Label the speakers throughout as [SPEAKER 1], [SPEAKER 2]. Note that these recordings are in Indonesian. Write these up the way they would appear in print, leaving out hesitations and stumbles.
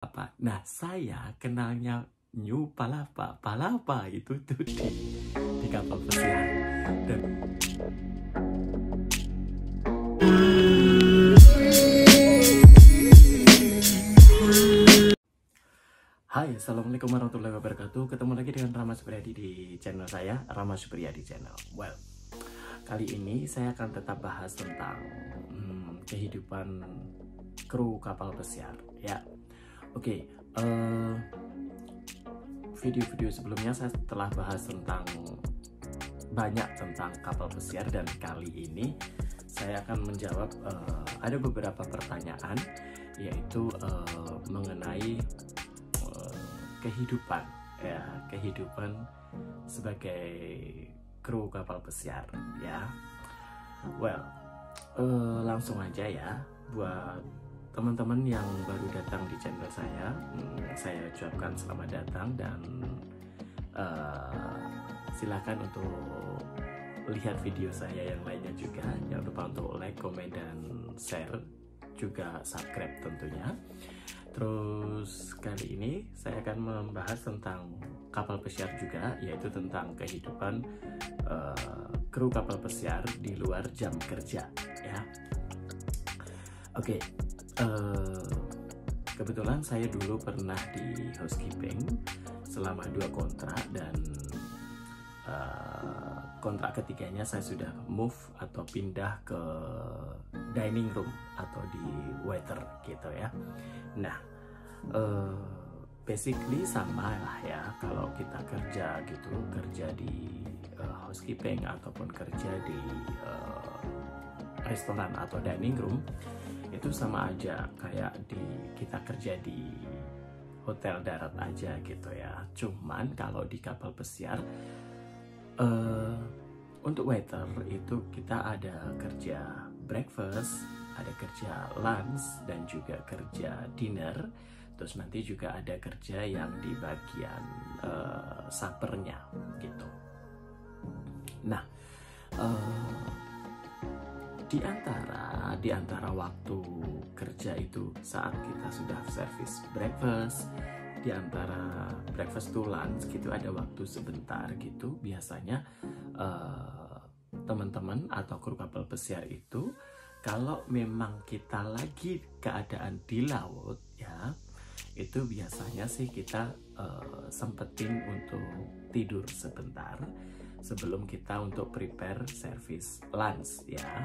[SPEAKER 1] apa? Nah, saya kenalnya New Palapa. Palapa itu tuh di kapal pesiar. Dan Hai, assalamualaikum warahmatullahi wabarakatuh. Ketemu lagi dengan Rama Supriyadi di channel saya, Rama Supriyadi Channel. Well, kali ini saya akan tetap bahas tentang kehidupan kru kapal pesiar. Ya, oke. Video-video sebelumnya saya telah bahas banyak tentang kapal pesiar, dan kali ini saya akan menjawab ada beberapa pertanyaan, yaitu mengenai kehidupan sebagai kru kapal pesiar, ya. Well, langsung aja ya, buat teman-teman yang baru datang di channel saya ucapkan selamat datang, dan silakan untuk lihat video saya yang lainnya juga. Jangan lupa untuk like, komen, dan share, juga subscribe tentunya. Terus kali ini saya akan membahas tentang kapal pesiar juga, yaitu tentang kehidupan kru kapal pesiar di luar jam kerja, ya. Oke, kebetulan saya dulu pernah di housekeeping selama 2 kontrak, dan kontrak ketiganya saya sudah move atau pindah ke dining room atau di waiter gitu ya. Nah, basically sama lah ya, kalau kita kerja di housekeeping ataupun kerja di restoran atau dining room, itu sama aja kayak kita kerja di hotel darat aja gitu ya. Cuman kalau di kapal pesiar, untuk waiter itu kita ada kerja breakfast, ada kerja lunch, dan juga kerja dinner. Terus nanti juga ada kerja yang di bagian suppernya gitu. Nah, di antara waktu kerja itu, saat kita sudah service breakfast, di antara breakfast to lunch gitu, ada waktu sebentar gitu. Biasanya teman-teman atau kru kapal pesiar itu, kalau memang kita lagi keadaan di laut ya, itu biasanya sih kita sempetin untuk tidur sebentar sebelum kita untuk prepare service lunch ya.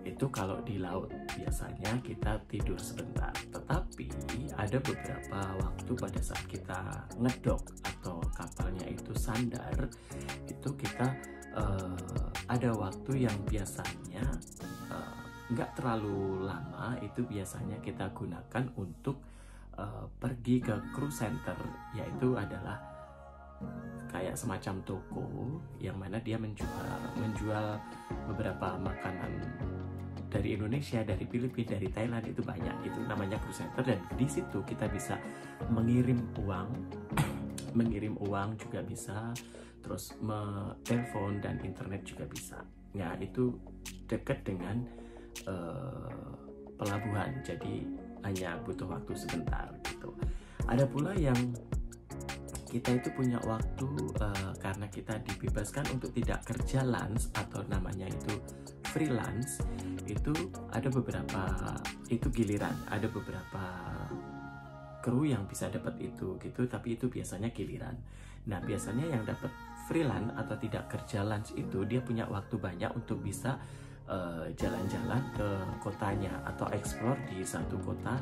[SPEAKER 1] Itu kalau di laut biasanya kita tidur sebentar. Tetapi ada beberapa waktu pada saat kita ngedok atau kapalnya itu sandar, itu kita ada waktu yang biasanya nggak terlalu lama. Itu biasanya kita gunakan untuk pergi ke crew center, yaitu adalah kayak semacam toko yang mana dia menjual beberapa makanan dari Indonesia, dari Filipina, dari Thailand. Itu banyak, itu namanya crew center, dan di situ kita bisa mengirim uang juga bisa, terus telepon dan internet juga bisa. Nah, itu dekat dengan pelabuhan, jadi hanya butuh waktu sebentar gitu. Ada pula yang kita itu punya waktu karena kita dibebaskan untuk tidak kerja lunch atau namanya itu freelance. Itu ada beberapa, itu giliran, ada beberapa kru yang bisa dapat itu gitu, tapi itu biasanya giliran. Nah, biasanya yang dapat freelance atau tidak kerja lunch itu, dia punya waktu banyak untuk bisa jalan-jalan ke kotanya atau explore di satu kota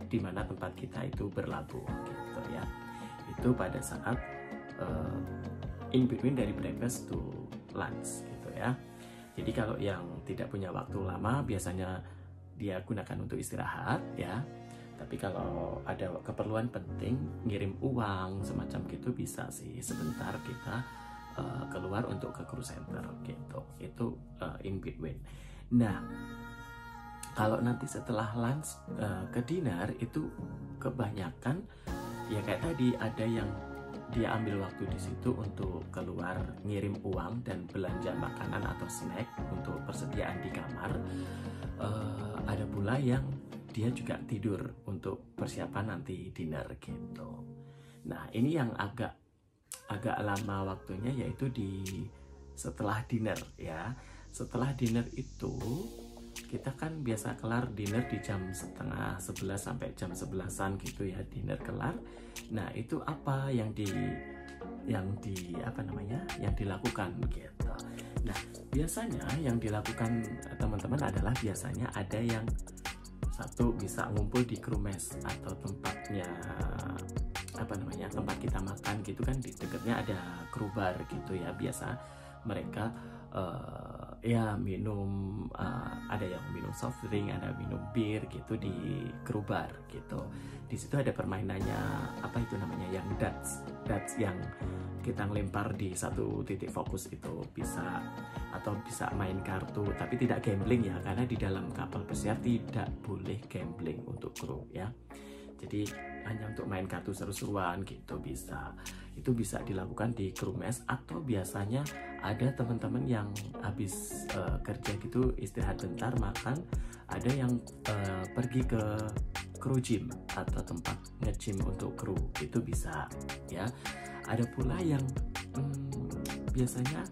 [SPEAKER 1] di mana tempat kita itu berlabuh gitu ya. Itu pada saat in between dari breakfast to lunch gitu ya. Jadi kalau yang tidak punya waktu lama, biasanya dia gunakan untuk istirahat ya. Tapi kalau ada keperluan penting, ngirim uang semacam gitu, bisa sih sebentar kita keluar untuk ke crew center gitu. Itu in between. Nah, kalau nanti setelah lunch ke dinner, itu kebanyakan ya kayak tadi, ada yang dia ambil waktu di situ untuk keluar ngirim uang dan belanja makanan atau snack untuk persediaan di kamar. Ada pula yang dia juga tidur untuk persiapan nanti dinner gitu. Nah ini yang agak lama waktunya, yaitu di setelah dinner ya. Setelah dinner itu kita kan biasa kelar dinner di jam 10:30 sampai jam 11-an gitu ya, dinner kelar. Nah itu apa yang dilakukan gitu. Nah biasanya yang dilakukan teman-teman adalah biasanya ada yang satu bisa ngumpul di krumes atau tempatnya tempat kita makan gitu kan, di dekatnya ada kru bar gitu ya. Biasa mereka ya minum, ada yang minum soft drink, ada minum bir gitu di kru bar gitu. Di situ ada permainannya yang darts yang kita ngelempar di satu titik fokus itu bisa, atau bisa main kartu, tapi tidak gambling ya, karena di dalam kapal pesiar tidak boleh gambling untuk kru ya. Jadi hanya untuk main kartu seru-seruan gitu bisa. Itu bisa dilakukan di kru mes, atau biasanya ada teman-teman yang habis kerja gitu istirahat bentar makan, ada yang pergi ke kru gym atau tempat nge-gym untuk kru, itu bisa ya. Ada pula yang biasanya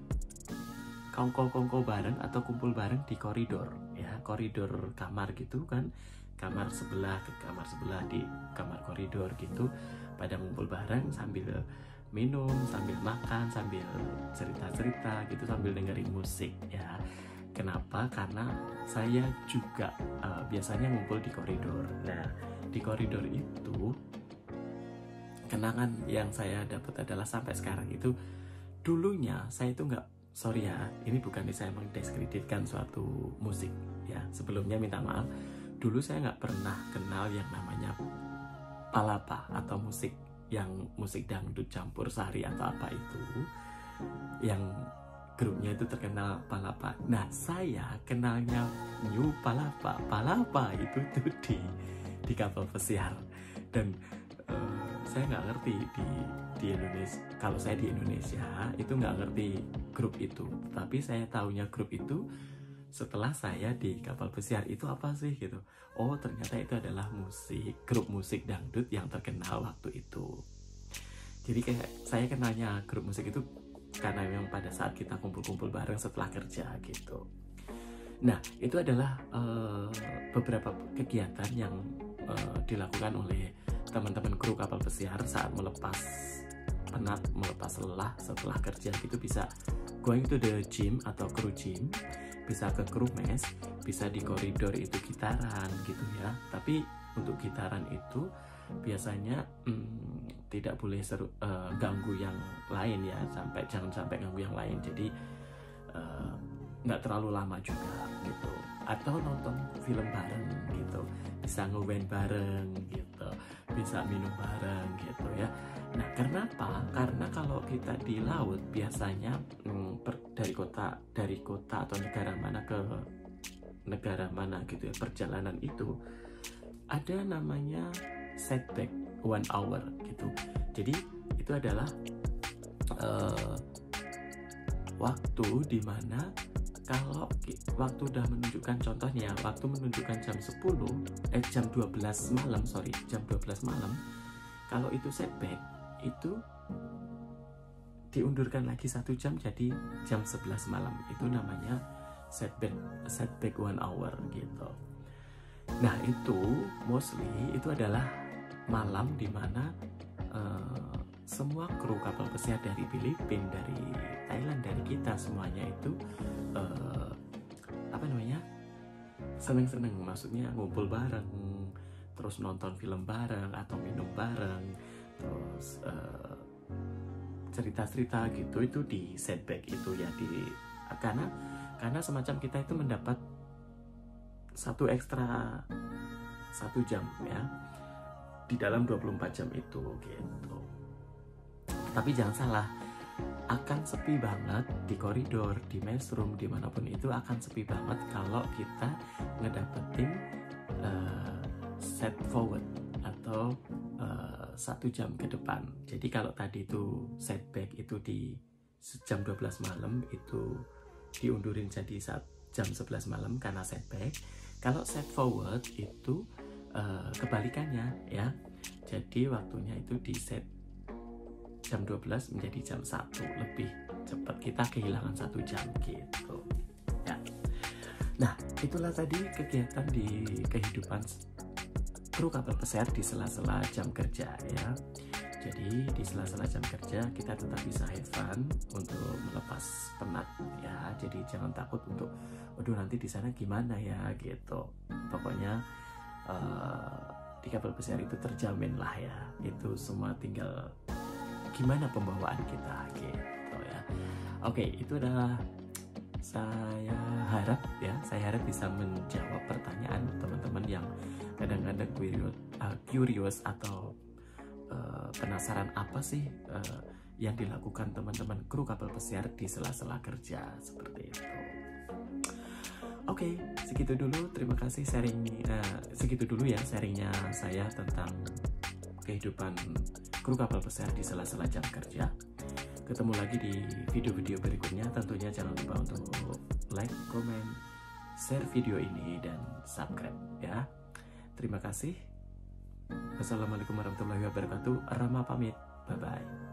[SPEAKER 1] kongko bareng atau kumpul bareng di koridor ya, koridor kamar gitu kan, kamar sebelah ke kamar sebelah, di kamar koridor gitu, pada ngumpul bareng sambil minum, sambil makan, sambil cerita-cerita gitu, sambil dengerin musik ya. Kenapa? Karena saya juga biasanya ngumpul di koridor. Nah di koridor itu kenangan yang saya dapat adalah sampai sekarang itu, dulunya saya itu sorry ya, ini bukan saya mendiskreditkan suatu musik ya, sebelumnya minta maaf. Dulu saya nggak pernah kenal yang namanya palapa atau musik dangdut campur sari atau apa itu, yang grupnya itu terkenal palapa. Nah saya kenalnya New Palapa itu tuh di kapal pesiar, dan saya nggak ngerti di Indonesia. Kalau saya di Indonesia itu nggak ngerti grup itu, tapi saya taunya grup itu setelah saya di kapal pesiar. Itu apa sih gitu. Oh ternyata itu adalah grup musik dangdut yang terkenal waktu itu. Jadi kayak saya kenalnya grup musik itu karena memang pada saat kita kumpul-kumpul bareng setelah kerja gitu. Nah itu adalah beberapa kegiatan yang dilakukan oleh teman-teman kru kapal pesiar saat melepas penat, melepas lelah setelah kerja gitu. Bisa going to the gym atau kru gym, bisa ke kru mes, bisa di koridor itu gitaran gitu ya. Tapi untuk gitaran itu biasanya tidak boleh ganggu yang lain ya, jangan sampai ganggu yang lain. Jadi nggak terlalu lama juga gitu. Atau nonton film bareng gitu, bisa nge-wine bareng gitu, bisa minum bareng gitu ya. Nah kenapa? Karena kalau kita di laut biasanya dari kota atau negara mana ke negara mana gitu ya, perjalanan itu ada namanya setback 1 hour gitu. Jadi itu adalah waktu dimana kalau waktu udah menunjukkan, contohnya waktu menunjukkan jam 12 malam, kalau itu setback itu diundurkan lagi 1 jam jadi jam 11 malam. Itu namanya setback 1 hour gitu. Nah itu mostly itu adalah malam dimana semua kru kapal pesiar dari Filipina, dari Thailand, dari kita semuanya itu seneng-seneng, maksudnya ngumpul bareng, terus nonton film bareng atau minum bareng, terus cerita-cerita gitu. Itu di setback itu ya, karena semacam kita itu mendapat ekstra 1 jam ya di dalam 24 jam itu gitu. Tapi jangan salah, akan sepi banget di koridor, di messroom, dimanapun itu akan sepi banget kalau kita ngedapetin set forward atau 1 jam ke depan. Jadi kalau tadi itu setback itu di jam 12 malam itu diundurin jadi jam 11 malam karena setback. Kalau set forward itu kebalikannya ya. Jadi waktunya itu di set jam 12 menjadi jam 1 lebih cepat, kita kehilangan 1 jam gitu ya. Nah, itulah tadi kegiatan di kehidupan kru kapal pesiar di sela-sela jam kerja ya. Jadi di sela-sela jam kerja kita tetap bisa have fun untuk melepas penat ya. Jadi jangan takut untuk, waduh nanti di sana gimana ya gitu. Pokoknya di kapal pesiar itu terjamin lah ya. Itu semua tinggal gimana pembawaan kita gitu ya. Oke, itu adalah saya harap bisa menjawab pertanyaan teman-teman yang kadang-kadang curious atau penasaran apa sih yang dilakukan teman-teman kru kapal pesiar di sela-sela kerja seperti itu. Oke, segitu dulu. Terima kasih segitu dulu ya sharingnya saya tentang kehidupan kru kapal pesiar di sela-sela jam kerja. Ketemu lagi di video-video berikutnya. Tentunya jangan lupa untuk like, comment, share video ini, dan subscribe ya. Terima kasih. Wassalamualaikum warahmatullahi wabarakatuh. Rama pamit. Bye-bye.